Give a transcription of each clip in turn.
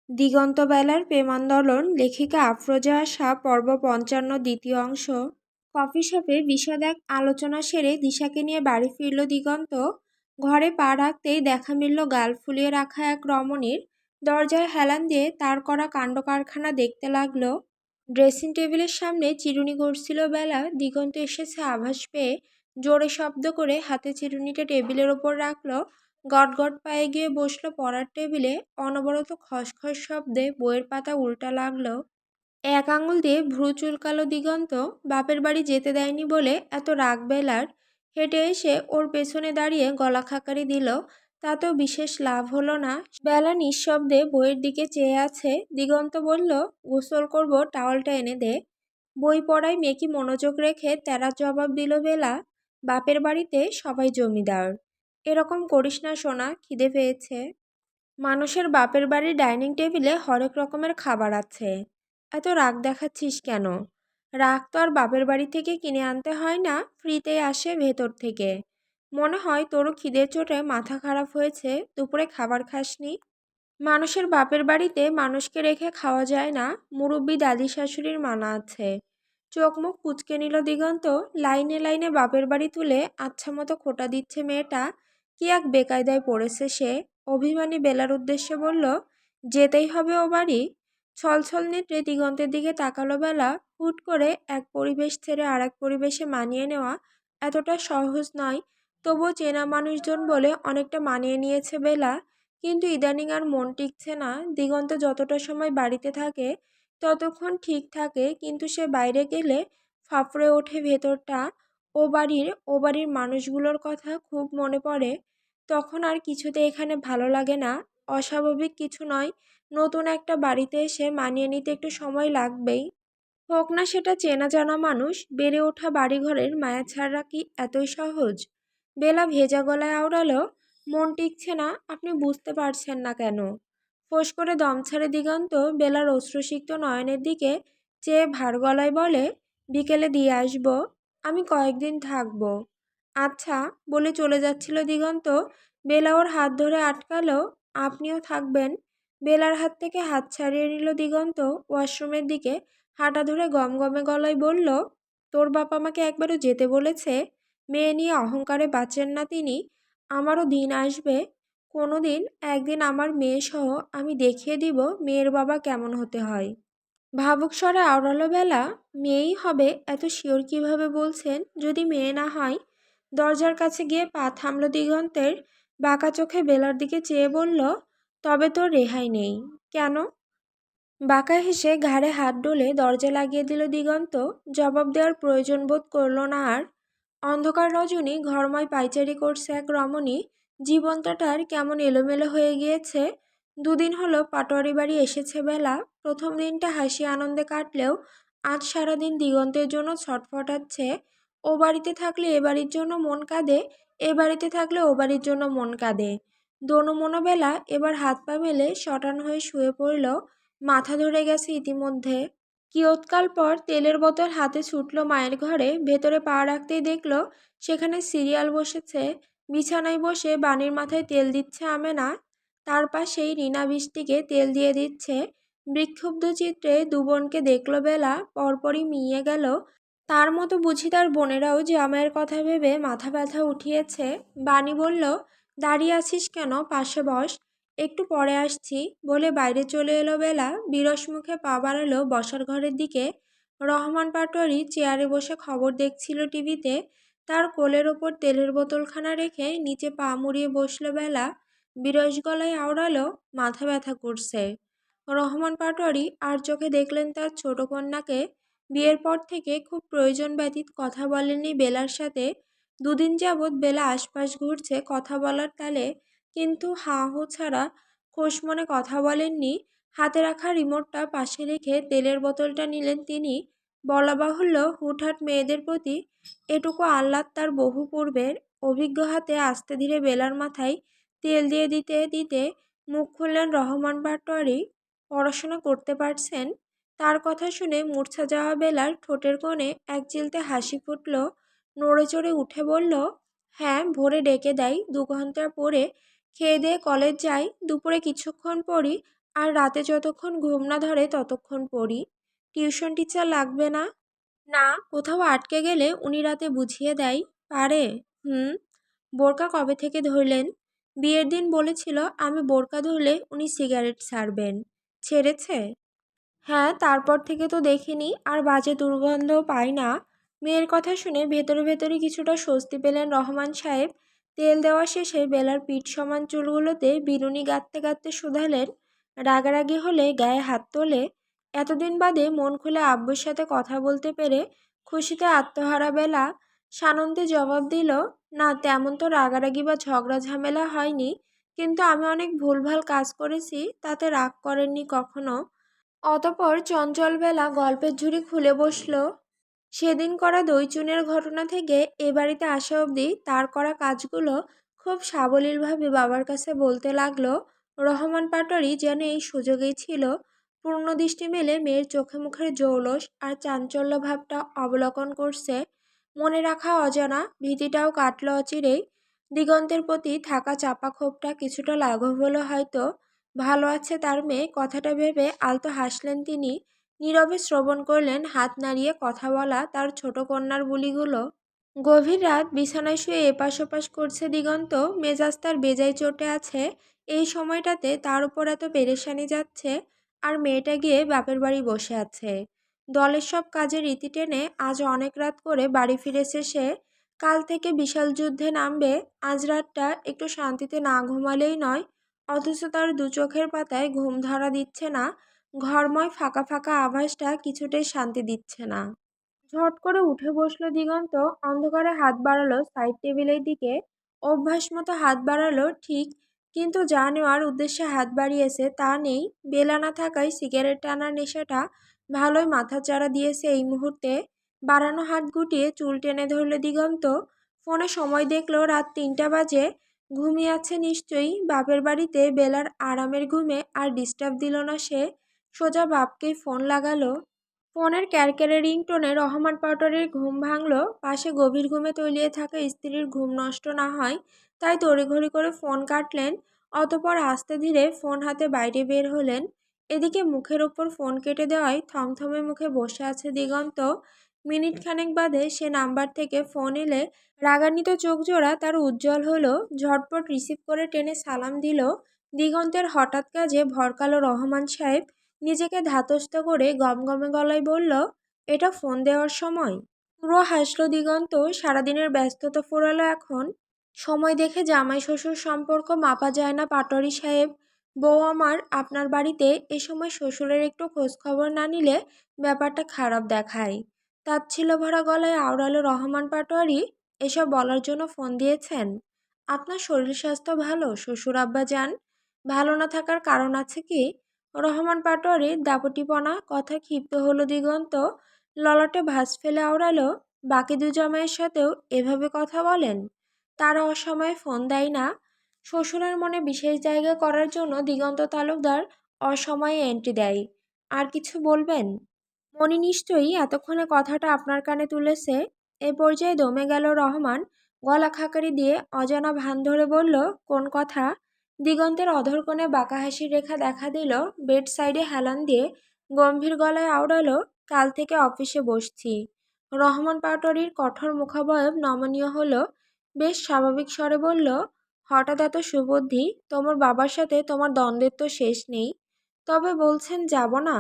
দিগন্তবেলার প্রেমান্দোলন লেখিকা আফরোজা আশা পর্ব ৫৫ দ্বিতীয় অংশ। কফি শপে বিশদ এক আলোচনা সেরে দিশাকে নিয়ে বাড়ি ফিরল দিগন্ত। ঘরে পা রাখতেই দেখা মিলল গাল ফুলিয়ে রাখা এক রমণীর। দরজায় হেলান দিয়ে তার করা কাণ্ডকারখানা দেখতে লাগলো। ড্রেসিং টেবিলের সামনে চিরুনি ঘষছিল বেলা। দিগন্ত এসেছে আভাস পেয়ে জোরে শব্দ করে হাতে চিরুনিটা টেবিলের ওপর রাখল। গটগট পায়ে গিয়ে বসল পড়ার টেবিলে। অনবরত খসখস শব্দে বইয়ের পাতা উল্টা লাগলো। এক আঙুল দিয়ে ভ্রু চুলকালো দিগন্ত। বাপের বাড়ি যেতে দেয়নি বলে এত রাগ বেলার। হেঁটে এসে ওর পেছনে দাঁড়িয়ে গলা খাকারি দিল, তাতেও বিশেষ লাভ হলো না। বেলা নিঃশব্দে বইয়ের দিকে চেয়ে আছে। দিগন্ত বলল, গোসল করব, টাওয়ালটা এনে দে। বই পড়ায় মেকি মনোযোগ রেখে তেড়া জবাব দিল বেলা, বাপের বাড়িতে সবাই জমিদার। এরকম করিস না সোনা, খিদে পেয়েছে। মানুষের বাপের বাড়ির ডাইনিং টেবিলে হরেক রকমের খাবার আছে। এত রাগ দেখাচ্ছিস কেন? রাগ তো আর বাপের বাড়ি থেকে কিনে আনতে হয় না, ফ্রিতেই আসে ভেতর থেকে। মনে হয় তোরও খিদের চোটে মাথা খারাপ হয়েছে, দুপুরে খাবার খাসনি। মানুষের বাপের বাড়িতে মানুষকে রেখে খাওয়া যায় না, মুরব্বি দাদি শাশুড়ির মানা আছে। চোখ মুখ কুঁচকে নিল দিগন্ত। লাইনে লাইনে বাপের বাড়ি তুলে আচ্ছা মতো খোঁটা দিচ্ছে মেয়েটা। কি এক বেকায়দায় পড়েছে সে। অভিমানী বেলার উদ্দেশ্যে বলল, যেতেই হবে ও বাড়ি। ছলছল নেত্রে দিগন্তের দিকে তাকালো বেলা। হুট করে এক পরিবেশ ছেড়ে আর এক পরিবেশে মানিয়ে নেওয়া এতটা সহজ নয়। তবুও চেনা মানুষজন বলে অনেকটা মানিয়ে নিয়েছে বেলা। কিন্তু ইদানিং আর মন টিকছে না। দিগন্ত যতটা সময় বাড়িতে থাকে ততক্ষণ ঠিক থাকে, কিন্তু সে বাইরে গেলে ফাফড়ে ওঠে ভেতরটা। ও বাড়ির মানুষগুলোর কথা খুব মনে পড়ে। তখন আর কিছুতে এখানে ভালো লাগে না। অস্বাভাবিক কিছু নয়, নতুন একটা বাড়িতে এসে মানিয়ে নিতে একটু সময় লাগবেই। হোক না সেটা চেনা জানা মানুষ। বেড়ে ওঠা বাড়িঘরের মায়া ছাড়া কি এতই সহজ? বেলা ভেজা গলায় আওড়ালো, মন টিকছে না, আপনি বুঝতে পারছেন না কেন। ফোঁস করে দম ছাড়ে দিগন্ত। বেলার অশ্রুসিক্ত নয়নের দিকে চেয়ে ভার গলায় বলে, বিকেলে দিয়ে আসবো। আমি কয়েকদিন থাকবো। আচ্ছা, বলে চলে যাচ্ছিল দিগন্ত। বেলা ওর হাত ধরে আটকালো, আপনিও থাকবেন? বেলার হাত থেকে হাত ছাড়িয়ে নিল দিগন্ত। ওয়াশরুমের দিকে হাঁটা ধরে গমগমে গলায় বলল, তোর বাপ আমাকে একবারও যেতে বলেছে? মেয়ে নিয়ে অহংকারে বাঁচেন না তিনি। আমারও দিন আসবে, কোনো দিন একদিন আমার মেয়ে সহ আমি দেখিয়ে দিব মেয়ের বাবা কেমন হতে হয়। ভাবুক স্বরে আওড়ালো বেলা, মেয়েই হবে এত শিওর কিভাবে বলছেন? যদি মেয়ে না হয়? দরজার কাছে গিয়ে পা থামল দিগন্তের। বাঁকা চোখে বেলার দিকে চেয়ে বলল, তবে তোর রেহাই নেই। কেন? বাঁকা হেসে ঘাড়ে হাত ডলে দরজা লাগিয়ে দিল দিগন্ত। জবাব দেওয়ার প্রয়োজন বোধ করল না আর। অন্ধকার রজনী, ঘরময় পায়চারি করছে এক রমণী। জীবনটার কেমন এলোমেলো হয়ে গিয়েছে। দুদিন হলো পাটোয়ারি বাড়ি এসেছে বেলা। প্রথম দিনটা হাসি আনন্দে কাটলেও আজ সারাদিন দিগন্তের জন্য ছটফটাচ্ছে। ও বাড়িতে থাকলে এ বাড়ির জন্য মন কাঁদে, এ বাড়িতে থাকলে ও বাড়ির জন্য মন কাঁদে। দোনো মনোবেলা এবার হাত পা মেলে শটান হয়ে শুয়ে পড়ল। মাথা ধরে গেছে ইতিমধ্যে। কিয়ৎকাল পর তেলের বোতল হাতে ছুটল মায়ের ঘরে। ভেতরে পা রাখতেই দেখল সেখানে সিরিয়াল বসেছে। বিছানায় বসে বানির মাথায় তেল দিচ্ছে আমেনা। তার পাশেই রিনা বৃষ্টিকে তেল দিয়ে দিচ্ছে। বিক্ষুব্ধ চিত্রে দু বোনকে দেখল বেলা। পরপরই মিইয়ে গেল। তার মতো বুঝি তার বোনেরাও জামাইয়ের কথা ভেবে মাথা ব্যথা উঠিয়েছে। বানি বলল, দাঁড়িয়ে আছিস কেন, পাশে বস। একটু পরে আসছি বলে বাইরে চলে এলো বেলা। বিরস মুখে পা বাড়ালো বসার ঘরের দিকে। রহমান পাটোয়ারি চেয়ারে বসে খবর দেখছিল টিভিতে। তার কোলের ওপর তেলের বোতলখানা রেখে নিচে পা মুড়িয়ে বসল বেলা। বিরস গলায় আওড়ালো, মাথা ব্যথা করছে। রহমান পাটোয়ারি আর চোখে দেখলেন তার ছোট কন্যাকে। বিয়ের পর থেকে খুব প্রয়োজন ব্যতীত কথা বলেননি বেলার সাথে। দুদিন যাবৎ বেলা আশপাশ ঘুরছে কথা বলার তালে, কিন্তু হাঁ হো ছাড়া খোশ মনে কথা বলেননি। হাতে রাখা রিমোটটা পাশে রেখে তেলের বোতলটা নিলেন তিনি। বলা বাহুল্য, হুটহাট মেয়েদের প্রতি এটুকু আহ্লাদ তার বহু পূর্বের। অভিজ্ঞ হাতে আস্তে ধীরে বেলার মাথায় তেল দিয়ে দিতে দিতে মুখ খুললেন রহমান পাটোয়ারি। পড়াশোনা করতে পারছেন? তার কথা শুনে মূর্ছা যাওয়া বেলার ঠোঁটের কোণে এক চিলতে হাসি ফুটল। নড়ে চড়ে উঠে বলল, হ্যাঁ, ভোরে ডেকে দেয়, 2 ঘন্টা পরে খেয়ে দিয়ে কলেজ যাই, দুপুরে কিছুক্ষণ পরই আর রাতে যতক্ষণ ঘুম না ধরে ততক্ষণ পড়ি। টিউশন টিচার লাগবে না? না, কোথাও আটকে গেলে উনি রাতে বুঝিয়ে দেয়। পারে। হুম। বোরকা কবে থেকে ধরলেন? বিয়ের দিন বলেছিল আমি বোরকা ধরলে উনি সিগারেট ছাড়বেন। ছেড়েছে? হ্যাঁ, তারপর থেকে তো দেখিনি, আর বাজে দুর্গন্ধও পাই না। মেয়ের কথা শুনে ভেতরে ভেতরে কিছুটা স্বস্তি পেলেন রহমান সাহেব। তেল দেওয়া শেষে বেলার পিঠ সমান চুলগুলোতে বিনুনি গাঁথতে গাঁথতে শুধালেন, রাগারাগি হলে গায়ে হাত তোলে? এতদিন বাদে মন খুলে আব্বুর সাথে কথা বলতে পেরে খুশিতে আত্মহারা বেলা সানন্দে জবাব দিল, না তেমন তো রাগারাগি বা ঝগড়া ঝামেলা হয়নি, কিন্তু আমি অনেক ভুলভাল কাজ করেছি, তাতে রাগ করেননি কখনো। অতঃপর চঞ্চল বেলা গল্পের ঝুড়ি খুলে বসল। সেদিন করা দই চুনের ঘটনা থেকে এ বাড়িতে আসা অবধি তার করা কাজগুলো খুব সাবলীলভাবে বাবার কাছে বলতে লাগলো। রহমান পাটোয়ারি যেন এই সুযোগেই ছিল পূর্ণ দৃষ্টি মেলে মেয়ের চোখে মুখের জৌলস আর চাঞ্চল্য ভাবটা অবলোকন করছে। মনে রাখা অজানা ভীতিটাও কাটল অচিরেই। দিগন্তের প্রতি থাকা চাপা ক্ষোভটা কিছুটা লাঘব হলো হয়তো। ভালো আছে তার মেয়ে, কথাটা ভেবে আলতো হাসলেন তিনি। নীরবে শ্রবণ করলেন হাত নাড়িয়ে কথা বলা তার ছোট কন্যার বুলিগুলো। গভীর রাত বিছানায় শুয়ে এপাশ ওপাশ করছে দিগন্ত, মেজাজ তার বেজায় চটে আছে। এই সময়টাতে তার উপর এত পেরেশানি যাচ্ছে, আর মেয়েটা গিয়ে বাপের বাড়ি বসে আছে। দলের সব কাজে রীতি টেনে আজ অনেক রাত করে বাড়ি ফিরেছে সে। কাল থেকে বিশাল যুদ্ধে নামবে, আজ রাতটা একটু শান্তিতে না ঘুমালেই নয়। অথচ তার দু চোখের পাতায় ঘুম ধরা দিচ্ছে না। ঘরময় ফাঁকা ফাঁকা আভাসটা কিছুতেই শান্তি দিচ্ছে না। ঝট করে উঠে বসলো দিগন্ত, অন্ধকারে হাত বাড়ালো সাইড টেবিলের দিকে। অভ্যাস মতো হাত বাড়ালো ঠিক, কিন্তু যা নেওয়ার উদ্দেশ্যে হাত বাড়িয়েছে তা নেই। বেলা না থাকায় সিগারেট টানার নেশাটা ভালোই মাথাচাড়া দিয়েছে এই মুহূর্তে। বাড়ানো হাত গুটিয়ে চুল টেনে ধরল দিগন্ত। ফোনে সময় দেখলো রাত 3টা বাজে। ঘুমিয়ে আছে নিশ্চয়ই। বাপের বাড়িতে বেলার আরামের ঘুমে আর ডিস্টার্ব দিল না সে। সোজা বাপকেই ফোন লাগালো। ফোনের ক্যারক্যারে রিংটোনে রহমান পাউডারের ঘুম ভাঙল। পাশে গভীর ঘুমে তলিয়ে থাকা স্ত্রীর ঘুম নষ্ট না হয় তাই তড়িঘড়ি করে ফোন কাটলেন। অতপর আস্তে ধীরে ফোন হাতে বাইরে বের হলেন। এদিকে মুখের ওপর ফোন কেটে দেওয়ায় থমথমে মুখে বসে আছে দিগন্ত। মিনিট খানেক বাদে সে নাম্বার থেকে ফোন এলে রাগান্বিত চোখ জোড়া তার উজ্জ্বল হলো। ঝটপট রিসিভ করে টেনে সালাম দিল। দিগন্তের হঠাৎ কাজে ভরকালো রহমান সাহেব। নিজেকে ধাতস্থ করে গমগমে গলায় বলল, এটা ফোন দেওয়ার সময়? পুরো হাসল দিগন্ত। সারাদিনের ব্যস্ততা ফুরালো এখন। সময় দেখে জামাই শ্বশুর সম্পর্ক মাপা যায় না পাটোয়ারি সাহেব। বউ আমার, আপনার বাড়িতে এ সময় শ্বশুরের একটু খোঁজখবর না নিলে ব্যাপারটা খারাপ দেখায়। তাচ্ছিল্য ভরা গলায় আওড়ালো রহমান পাটোয়ারি, এসব বলার জন্য ফোন দিয়েছেন? আপনার শরীর স্বাস্থ্য ভালো শ্বশুর আব্বা যান? ভালো না থাকার কারণ আছে কি? রহমান পাটোয়ারির দাপটিপনা কথা ক্ষিপ্ত হলো দিগন্ত। ললাটে ভাঁজ ফেলে আওড়ালো, বাকি দু জামাইয়ের সাথেও এভাবে কথা বলেন? তারা অসময়ে ফোন দেয় না? শ্বশুরের মনে বিশেষ জায়গা করার জন্য দিগন্ত তালুকদার অসময়ে এন্ট্রি দেয়। আর কিছু বলবেন? মনি নিশ্চয়ই এতক্ষণে কথাটা আপনার কানে তুলেছে। এ পর্যায়ে দমে গেল রহমান। গলা খাকারি দিয়ে অজানা ভান ধরে বলল, কোন কথা? দিগন্তের অধরকোণে বাঁকা হাসির রেখা দেখা দিল। বেড সাইডে হেলান দিয়ে গম্ভীর গলায় আওড়ালো, কাল থেকে অফিসে বসছি। রহমান পাটোয়ারির কঠোর মুখাবয়ব নমনীয় হলো। বেশ স্বাভাবিক স্বরে বলল, হঠাৎ এত সুবুদ্ধি? তোমার বাবার সাথে তোমার দ্বন্দ্বের তো শেষ নেই। তবে বলছেন যাব না?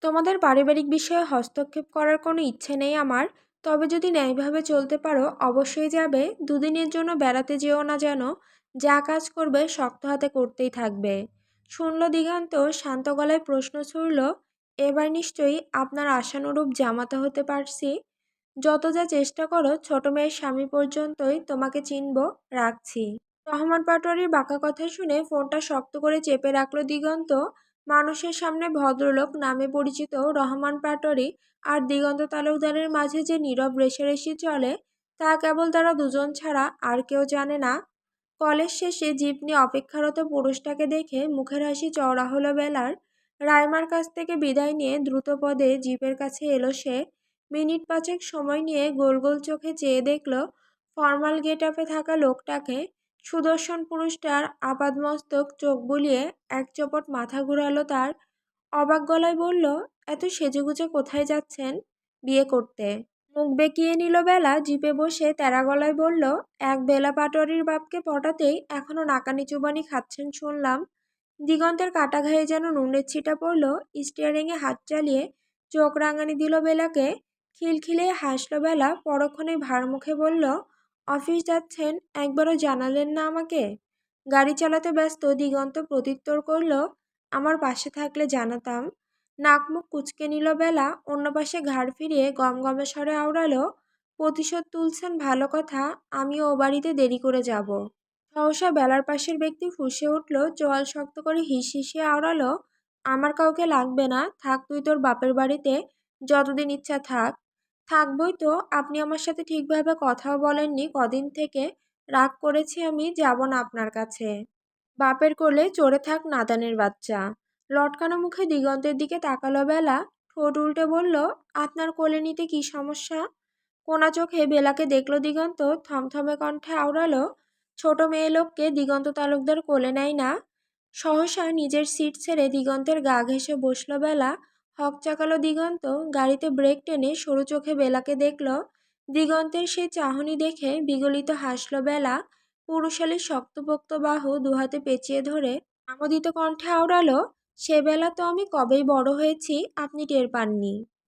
তোমাদের পারিবারিক বিষয়ে হস্তক্ষেপ করার কোনো ইচ্ছে নেই আমার। তবে যদি ন্যায়ভাবে চলতে পারো অবশ্যই যাবে। দুদিনের জন্য বেড়াতে যেও না যেন। যা কাজ করবে শক্ত হাতে করতেই থাকবে। শুনল দিগন্ত। শান্ত গলায় প্রশ্ন ছুড়ল, এবার নিশ্চয়ই আপনার আশানুরূপ জামাতা হতে পারছি? যত যা চেষ্টা করো ছোট মেয়ের স্বামী পর্যন্তই তোমাকে চিনব। রাখছি। রহমান পাটোয়ারির বাঁকা কথা শুনে ফোনটা শক্ত করে চেপে রাখল দিগন্ত। মানুষের সামনে ভদ্রলোক নামে পরিচিত রহমান পাটোয়ারি আর দিগন্ত তালুকদারের মাঝে যে নীরব রেষারেষি চলে তা কেবল তারা দুজন ছাড়া আর কেউ জানে না। কলেজ শেষে জিপ নিয়ে অপেক্ষারত পুরুষটাকে দেখে মুখের হাসি চওড়া হলো বেলার। রাইমার কাছ থেকে বিদায় নিয়ে দ্রুত পদে জিপের কাছে এলো সে। মিনিট পাঁচেক সময় নিয়ে গোল গোল চোখে চেয়ে দেখল ফর্মাল গেট আপে থাকা লোকটাকে। সুদর্শন পুরুষটার আপাদমস্তক চোখ বুলিয়ে এক চপট মাথা ঘুরালো তার। অবাক গলায় বলল, এত সেজেগুজে কোথায় যাচ্ছেন? বিয়ে করতে। মুখ বেঁকিয়ে নিল বেলা, জিপে বসে তেরা গলায় বলল, এক বেলা পাটোয়ারির বাপকে পটাতেই এখনো নাকানি চুবানি খাচ্ছেন শুনলাম। দিগন্তের কাটা ঘায়ে যেন নুনের ছিটা পড়ল। স্টিয়ারিংয়ে হাত চালিয়ে চোখ রাঙানি দিল বেলাকে। খিলখিলিয়ে হাসল বেলা, পরক্ষণেই ভার মুখে বলল, অফিস যাচ্ছেন, একবারও জানালেন না আমাকে? গাড়ি চালাতে ব্যস্ত দিগন্ত প্রত্যুত্তর করল, আমার পাশে থাকলে জানাতাম। নাক মুখ কুঁচকে নিল বেলা, অন্য পাশে ঘাড় ফিরিয়ে গমগমে স্বরে আওড়ালো, প্রতিশোধ তুলছেন ভালো কথা, আমিও ও বাড়িতে দেরি করে যাব। সহসা বেলার পাশের ব্যক্তি ফুঁসে উঠল, চোয়াল শক্ত করে হিসিয়ে আওড়ালো, আমার কাউকে লাগবে না, থাক তুই তোর বাপের বাড়িতে, যতদিন ইচ্ছা থাক। থাকবই তো, আপনি আমার সাথে ঠিকভাবে কথাও বলেননি কদিন থেকে। রাগ করেছি আমি, যাব না আপনার কাছে। বাপের কোলে চড়ে থাক নাদানের বাচ্চা। লটকানো মুখে দিগন্তের দিকে তাকালো বেলা, ঠোঁট উল্টে বলল, আপনার কোলে নিতে কি সমস্যা? কোনা চোখে বেলাকে দেখল দিগন্ত, থমথমে কণ্ঠে আওড়ালো, ছোট মেয়ে লোককে দিগন্ত তালুকদার কোলে নেয় না। সহসা নিজের সিট ছেড়ে দিগন্তের গা ঘেঁষে বসল বেলা। হক চাকালো দিগন্ত, গাড়িতে ব্রেক টেনে সরু চোখে বেলাকে দেখল। দিগন্তের সেই চাহনি দেখে বিগলিত হাসল বেলা। পুরুষালী শক্তপোক্ত বাহু দুহাতে পেঁচিয়ে ধরে আমোদিত কণ্ঠে আওড়ালো, সে বেলা তো আমি কবেই বড় হয়েছি, আপনি টের পাননি।